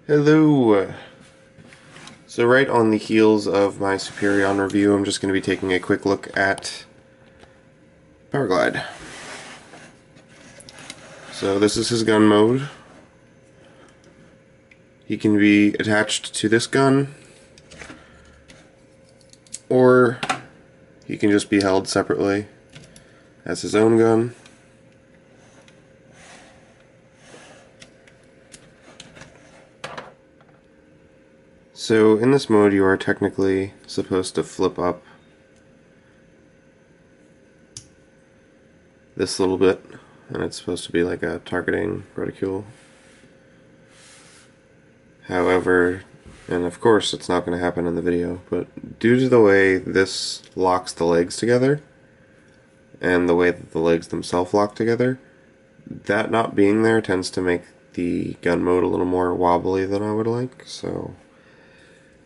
Hello! So right on the heels of my Superion review, I'm just going to be taking a quick look at Powerglide. So this is his gun mode. He can be attached to this gun, or he can just be held separately as his own gun. So in this mode you are technically supposed to flip up this little bit, and it's supposed to be like a targeting reticule. However, and of course it's not going to happen in the video, but due to the way this locks the legs together, and the way that the legs themselves lock together, that not being there tends to make the gun mode a little more wobbly than I would like, so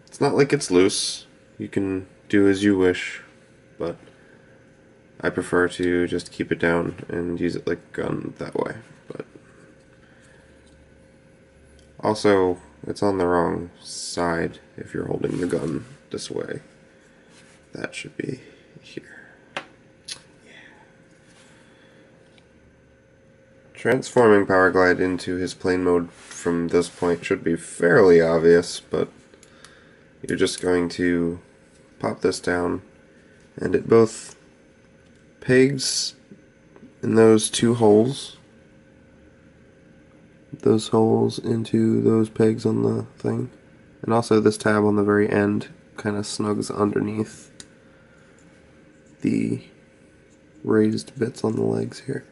it's not like it's loose. You can do as you wish, but I prefer to just keep it down and use it like a gun that way. But also, it's on the wrong side if you're holding the gun this way. That should be here. Transforming Powerglide into his plane mode from this point should be fairly obvious, but you're just going to pop this down, and it both pegs in those two holes, into those pegs on the thing, and also this tab on the very end kind of snugs underneath the raised bits on the legs here.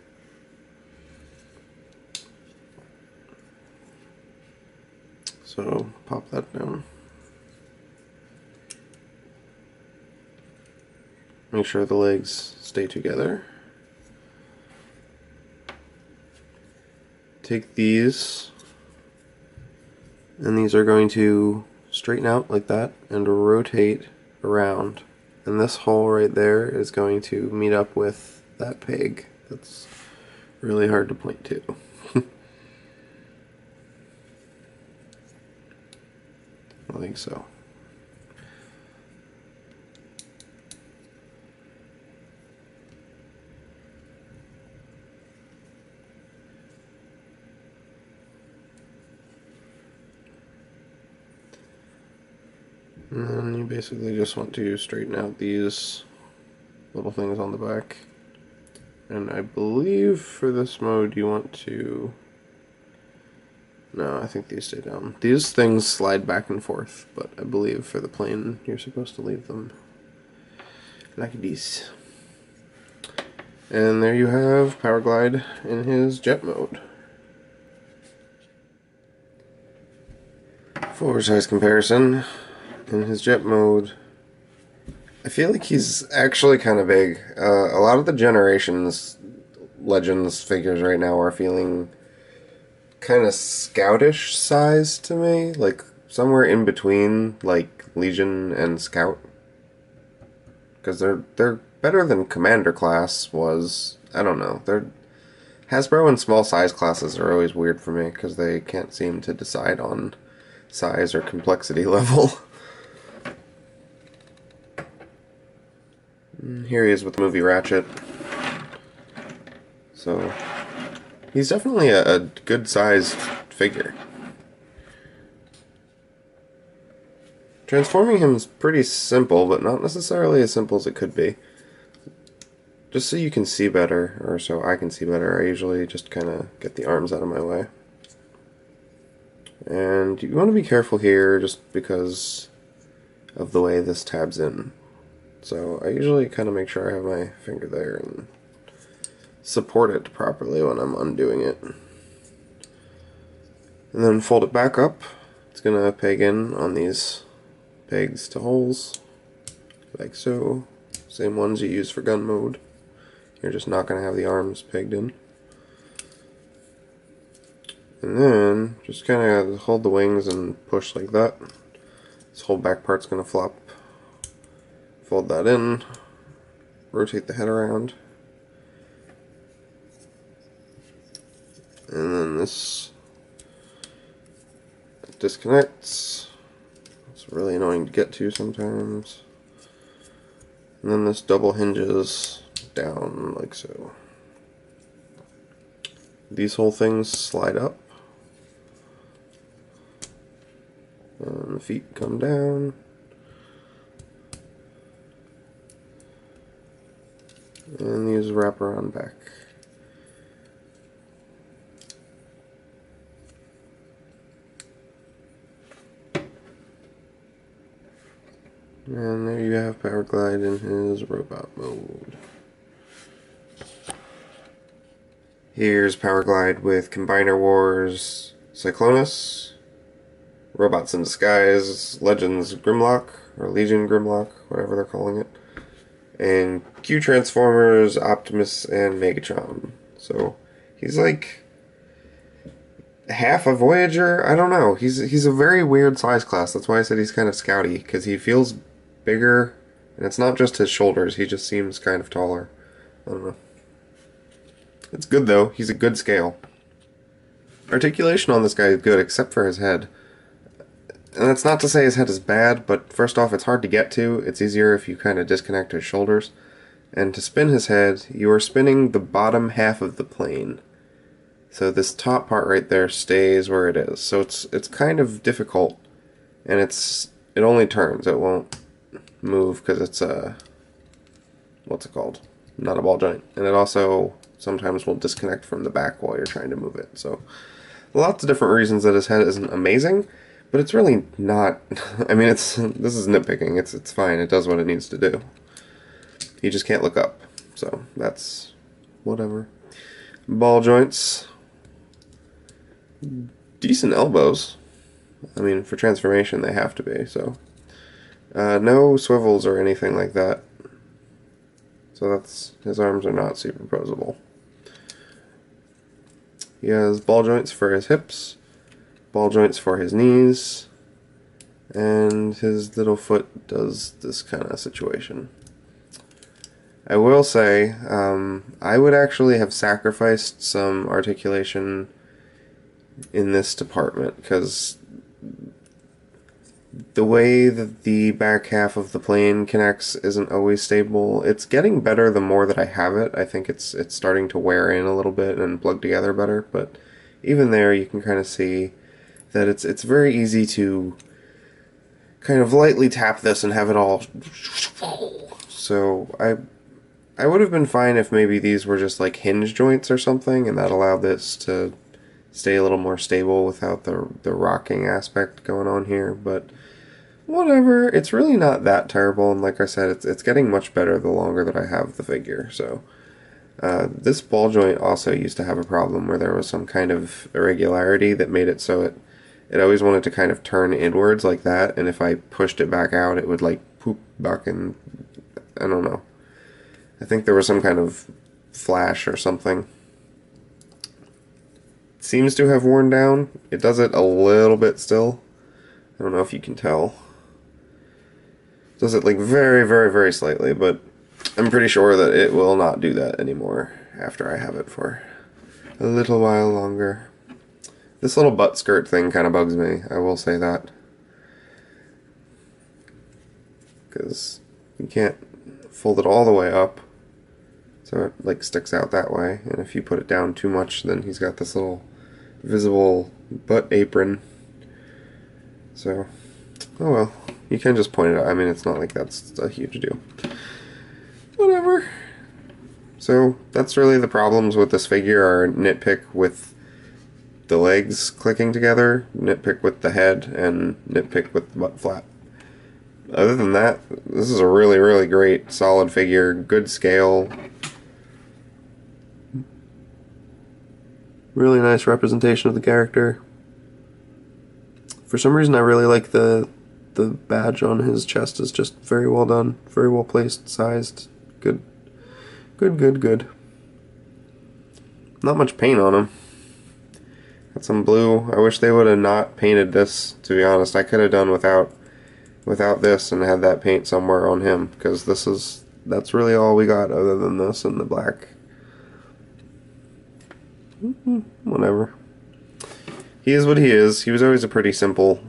So pop that down. Make sure the legs stay together. Take these, and these are going to straighten out like that and rotate around. And this hole right there is going to meet up with that peg. That's really hard to point to. I think so. And then you basically just want to straighten out these little things on the back. And I believe for this mode you want to... No, I think these stay down. These things slide back and forth, but I believe for the plane you're supposed to leave them like this. And there you have Powerglide in his jet mode. For size comparison, in his jet mode, I feel like he's actually kind of big. A lot of the Generations Legends figures right now are feeling kind of Scoutish size to me, like somewhere in between like Legion and Scout, because they're better than Commander class was. I don't know. Hasbro and small size classes are always weird for me because they can't seem to decide on size or complexity level. Here he is with the movie Ratchet. So he's definitely a good sized figure. Transforming him is pretty simple, but not necessarily as simple as it could be. Just so you can see better, or so I can see better, I usually just kind of get the arms out of my way. And you want to be careful here just because of the way this tabs in. So I usually kind of make sure I have my finger there and support it properly when I'm undoing it. And then fold it back up. It's going to peg in on these pegs to holes, like so. Same ones you use for gun mode. You're just not going to have the arms pegged in. And then just kind of hold the wings and push like that. This whole back part's going to flop. Fold that in, rotate the head around, and then this disconnects. It's really annoying to get to sometimes. And then this double hinges down like so. These whole things slide up. And the feet come down. And these wrap around back. And there you have Powerglide in his robot mode. Here's Powerglide with Combiner Wars Cyclonus, Robots in Disguise, Legends Grimlock, or Legion Grimlock, whatever they're calling it, and Q Transformers, Optimus, and Megatron. So he's like half a Voyager. I don't know. He's a very weird size class. That's why I said he's kind of scouty, because he feels bigger, and it's not just his shoulders. He just seems kind of taller. I don't know. It's good though. He's a good scale. Articulation on this guy is good, except for his head. And that's not to say his head is bad, but first off, it's hard to get to. It's easier if you kind of disconnect his shoulders. And to spin his head, you are spinning the bottom half of the plane. So this top part right there stays where it is. So it's kind of difficult, and it only turns. It won't move because it's a, what's it called? Not a ball joint. And it also sometimes will disconnect from the back while you're trying to move it. So lots of different reasons that his head isn't amazing, but it's really not. I mean, this is nitpicking. It's fine. It does what it needs to do. You just can't look up. So that's whatever. Ball joints. Decent elbows. I mean, for transformation they have to be, so. No swivels or anything like that. So his arms are not superposable. He has ball joints for his hips, ball joints for his knees, and his little foot does this kind of situation. I will say, I would actually have sacrificed some articulation in this department, because the way that the back half of the plane connects isn't always stable. It's getting better the more that I have it. I think it's starting to wear in a little bit and plug together better, but even there you can kind of see that it's very easy to kind of lightly tap this and have it all. So I would have been fine if maybe these were just like hinge joints or something, and that allowed this to stay a little more stable without the rocking aspect going on here, but whatever. It's really not that terrible, and like I said, it's getting much better the longer that I have the figure. So this ball joint also used to have a problem where there was some kind of irregularity that made it so it always wanted to kind of turn inwards like that, and if I pushed it back out, it would like poop back in. I don't know. I think there was some kind of flash or something. It seems to have worn down. It does it a little bit still. I don't know if you can tell. It does it like very, very, very slightly, but I'm pretty sure that it will not do that anymore after I have it for a little while longer. This little butt skirt thing kind of bugs me, I will say that. Because you can't fold it all the way up, so it like sticks out that way, and if you put it down too much, then he's got this little visible butt apron. So, oh well, you can just point it out. I mean, it's not like that's a huge deal. Whatever. So, that's really the problems with this figure, are nitpick with the legs clicking together, nitpick with the head, and nitpick with the butt flap. Other than that, this is a really, really great, solid figure, good scale. Really nice representation of the character. For some reason, I really like the badge on his chest. Is just very well done, very well placed, sized, good, good, good, good. Not much paint on him. Got some blue. I wish they would have not painted this, to be honest. I could have done without this and had that paint somewhere on him, because that's really all we got other than this and the black. Whatever. he is what he is. He was always a pretty simple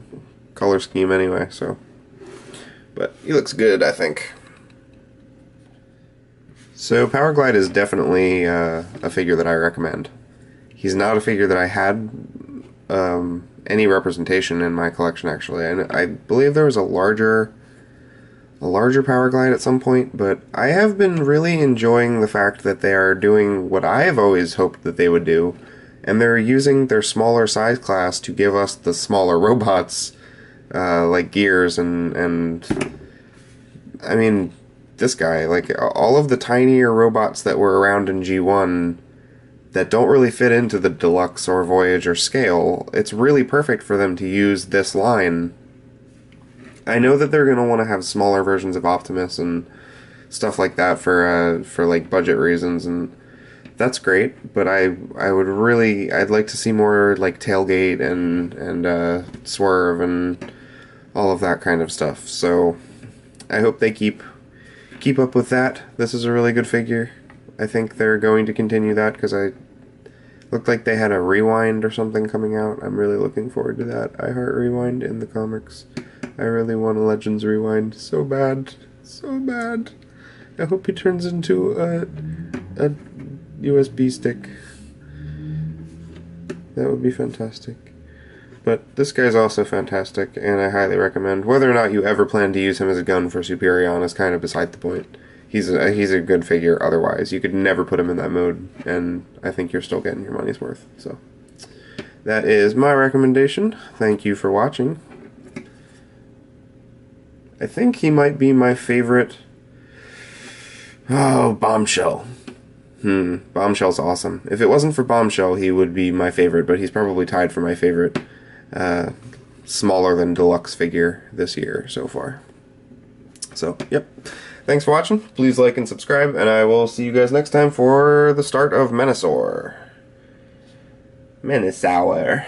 color scheme anyway, so. But he looks good, I think. So Powerglide is definitely a figure that I recommend. He's not a figure that I had any representation in my collection, actually. I believe there was a larger Powerglide at some point, but I have been really enjoying the fact that they are doing what I have always hoped that they would do, and they're using their smaller size class to give us the smaller robots, like Gears and I mean, this guy, like, all of the tinier robots that were around in G1 that don't really fit into the Deluxe or Voyage or scale, it's really perfect for them to use this line. I know that they're going to want to have smaller versions of Optimus and stuff like that for like budget reasons, and that's great, but I'd like to see more like Tailgate and Swerve and all of that kind of stuff. So I hope they keep up with that. This is a really good figure. I think they're going to continue that because I looked like they had a Rewind or something coming out. I'm really looking forward to that. I heart Rewind in the comics. I really want a Legends Rewind so bad. So bad. I hope he turns into a USB stick. That would be fantastic. But this guy's also fantastic, and I highly recommend. Whether or not you ever plan to use him as a gun for Superion is kind of beside the point. He's a good figure otherwise. You could never put him in that mode, and I think you're still getting your money's worth. So that is my recommendation. Thank you for watching. I think he might be my favorite. Oh, Bombshell. Bombshell's awesome. If it wasn't for Bombshell, he would be my favorite, but he's probably tied for my favorite smaller than Deluxe figure this year so far. So, yep. Thanks for watching. Please like and subscribe, and I will see you guys next time for the start of Menasor. Menasor.